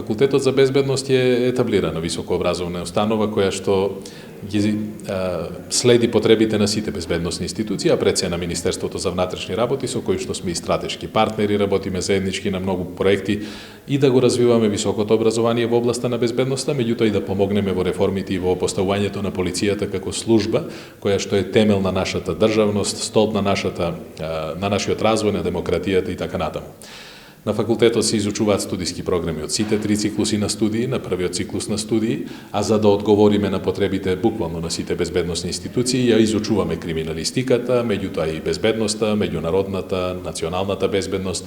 Факултетот за безбедност е етаблирана високообразовна установа која што ги следи потребите на сите безбедносни институции, а пред се на Министерството за внатрешни работи, со кој што сме и стратешки партнери, работиме заеднички на многу проекти и да го развиваме високото образование во областа на безбедноста, меѓутоа и да помогнеме во реформите и во поставувањето на полицијата како служба, која што е темел на нашата државност, столб на нашиот развој, на демократијата и така натаму. На факултетот се изучуваат студиски програми од сите 3 циклуси на студии, на првиот циклус на студии, а за да одговориме на потребите буквално на сите безбедносни институции, ја изучуваме криминалистиката, меѓутоа и безбедноста, меѓународната, националната безбедност,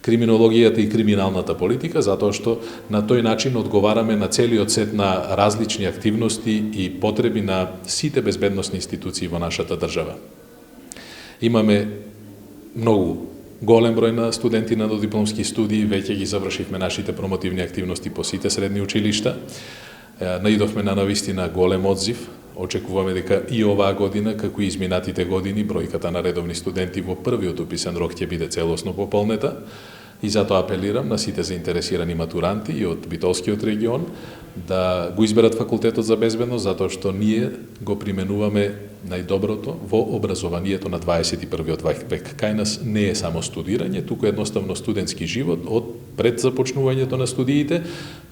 криминологијата и криминалната политика, затоа што на тој начин одговараме на целиот сет на различни активности и потреби на сите безбедносни институции во нашата држава. Имаме многу голем број на студенти на додипломски студии, веќе ги завршивме нашите промотивни активности по сите средни училишта. Наидовме на навистина голем одзив. Очекуваме дека и оваа година, како и изминатите години, бројката на редовни студенти во првиот уписен рок ќе биде целосно пополнета. И затоа апелирам на сите заинтересирани матуранти и од Битолскиот регион да го изберат факултетот за безбедност, затоа што ние го применуваме најдоброто во образованието на 21. век. Кај нас не е само студирање, туку едноставно студентски живот од пред започнувањето на студиите,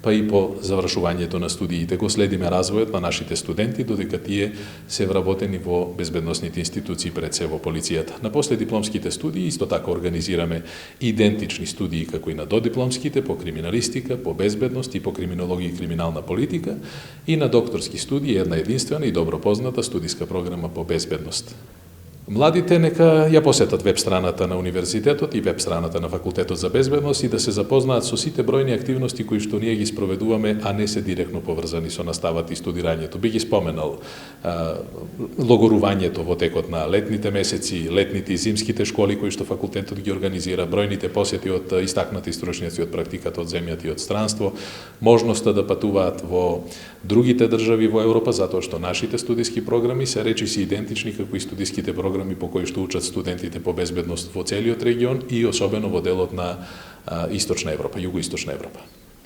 па и по завршувањето на студиите. Го следиме развојот на нашите студенти, додека тие се вработени во безбедносните институции, пред се во полицијата. На последипломските студии исто така организираме идентични студии како и на додипломските по криминалистика, по безбедност и по криминологија и криминална политика, и на докторски студии една единствена и добро позната студиска програма по безбедност. Младите нека ја посетат веб страната на универзитетот и веб страната на факултетот за безбедност и да се запознаат со сите бројни активности кои што ние ги спроведуваме, а не се директно поврзани со наставата и студирањето. Би ги споменал логорувањето во текот на летните месеци, летните и зимските школи кои што факултетот ги организира, бројните посети од истакнати стручњаци од практиката од земјата и од странство, можноста да патуваат во другите држави во Европа, затоа што нашите студиски програми се речиси идентични како и студиските програми по кои што учат студентите по безбедност во целиот регион и особено во делот на Источна Европа, Југоисточна Европа.